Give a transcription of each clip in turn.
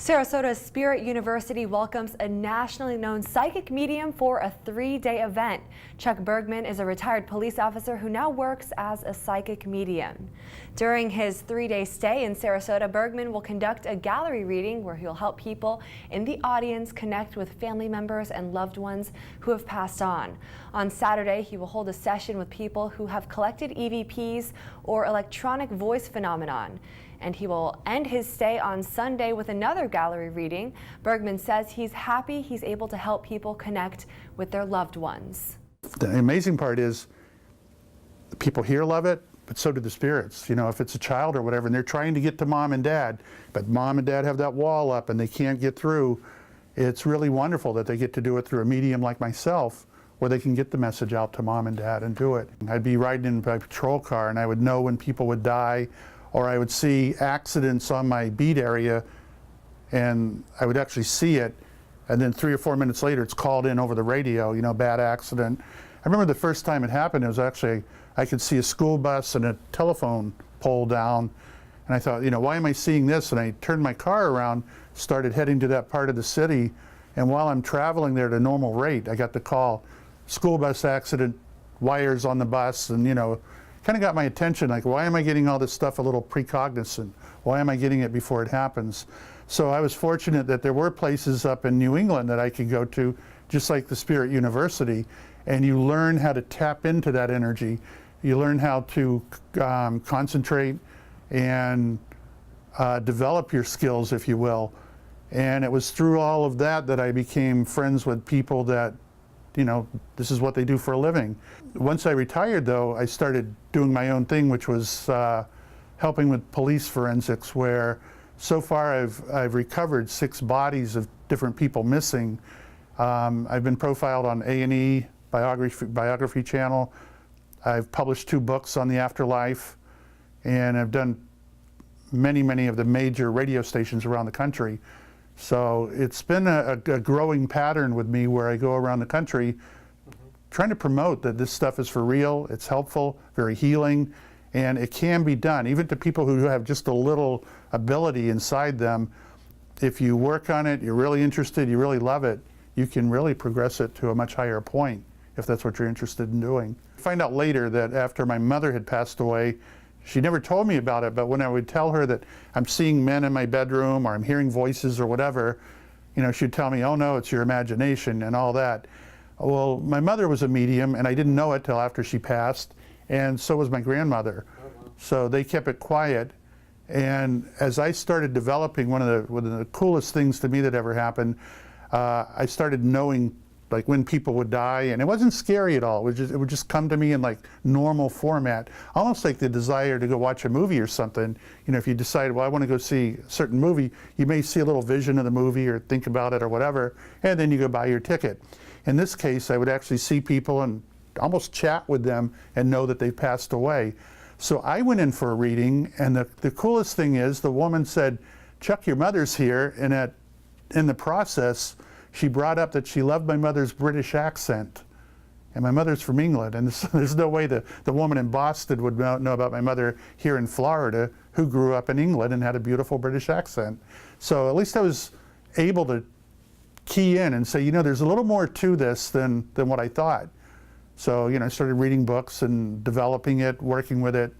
Sarasota's Spirit University welcomes a nationally known psychic medium for a 3-day event. Chuck Bergman is a retired police officer who now works as a psychic medium. During his 3-day stay in Sarasota, Bergman will conduct a gallery reading where he'll help people in the audience connect with family members and loved ones who have passed on. On Saturday, he will hold a session with people who have collected EVPs or electronic voice phenomenon. And he will end his stay on Sunday with another gallery reading. Bergman says he's happy he's able to help people connect with their loved ones. The amazing part is the people here love it, but so do the spirits. You know, if it's a child or whatever, and they're trying to get to mom and dad, but mom and dad have that wall up and they can't get through, it's really wonderful that they get to do it through a medium like myself, where they can get the message out to mom and dad and do it. I'd be riding in my patrol car and I would know when people would die, or I would see accidents on my beat area and I would actually see it, and then 3 or 4 minutes later it's called in over the radio, you know, bad accident. I remember the first time it happened, it was actually, I could see a school bus and a telephone pole down, and I thought, you know, why am I seeing this? And I turned my car around, started heading to that part of the city, and while I'm traveling there at a normal rate, I got the call, school bus accident, wires on the bus, and you know, kind of got my attention, like, why am I getting all this stuff a little precognizant? Why am I getting it before it happens? So I was fortunate that there were places up in New England that I could go to, just like the Spirit University, and you learn how to tap into that energy. You learn how to concentrate and develop your skills, if you will. And it was through all of that that I became friends with people that, you know, this is what they do for a living. Once I retired, though, I started doing my own thing, which was helping with police forensics, where so far I've recovered 6 bodies of different people missing. I've been profiled on A&E biography channel. I've published 2 books on the afterlife, and I've done many of the major radio stations around the country. So it's been a growing pattern with me where I go around the country trying to promote that this stuff is for real, it's helpful, very healing, and it can be done. Even to people who have just a little ability inside them, if you work on it, you're really interested, you really love it, you can really progress it to a much higher point if that's what you're interested in doing. I find out later that after my mother had passed away, she never told me about it, but when I would tell her that I'm seeing men in my bedroom or I'm hearing voices or whatever, you know, she'd tell me, oh no, it's your imagination and all that. Well, my mother was a medium and I didn't know it till after she passed, and so was my grandmother. So they kept it quiet, and as I started developing, one of the coolest things to me that ever happened, I started knowing like when people would die, and it wasn't scary at all. It would just come to me in like normal format, almost like the desire to go watch a movie or something. You know, if you decide, well, I want to go see a certain movie, you may see a little vision of the movie or think about it or whatever, and then you go buy your ticket. In this case, I would actually see people and almost chat with them and know that they've passed away. So I went in for a reading, and the coolest thing is the woman said, Chuck, your mother's here, and in the process, she brought up that she loved my mother's British accent. And my mother's from England, and there's no way the woman in Boston would know about my mother here in Florida, who grew up in England and had a beautiful British accent. So at least I was able to key in and say, you know, there's a little more to this than what I thought. So, you know, I started reading books and developing it, working with it,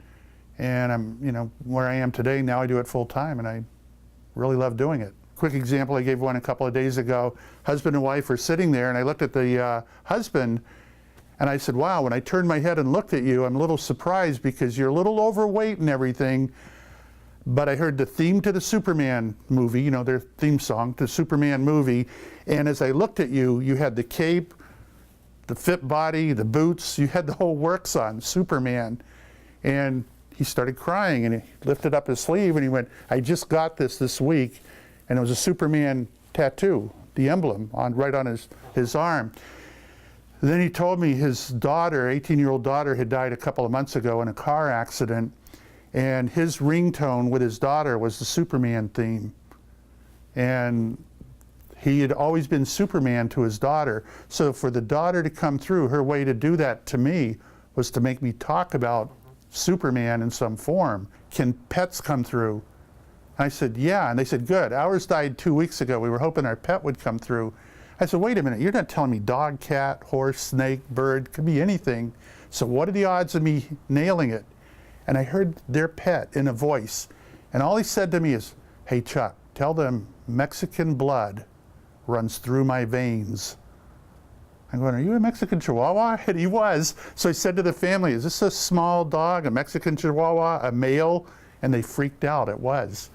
and I'm, you know, where I am today. Now I do it full time, and I really love doing it. Quick example, I gave one a couple of days ago. Husband and wife were sitting there, and I looked at the husband, and I said, wow, when I turned my head and looked at you, I'm a little surprised because you're a little overweight and everything, but I heard the theme to the Superman movie, you know, their theme song, the Superman movie, and as I looked at you, you had the cape, the fit body, the boots, you had the whole works on, Superman. And he started crying, and he lifted up his sleeve, and he went, I just got this week, and it was a Superman tattoo, the emblem, right on his arm. And then he told me his daughter, 18-year-old daughter, had died a couple of months ago in a car accident, and his ringtone with his daughter was the Superman theme. And he had always been Superman to his daughter. So for the daughter to come through, her way to do that to me was to make me talk about Superman in some form. Can pets come through? I said, yeah. And they said, good. Ours died 2 weeks ago. We were hoping our pet would come through. I said, wait a minute. You're not telling me dog, cat, horse, snake, bird, could be anything. So what are the odds of me nailing it? And I heard their pet in a voice. And all he said to me is, hey, Chuck, tell them Mexican blood runs through my veins. I'm going, are you a Mexican Chihuahua? And he was. So I said to the family, is this a small dog, a Mexican Chihuahua, a male? And they freaked out. It was.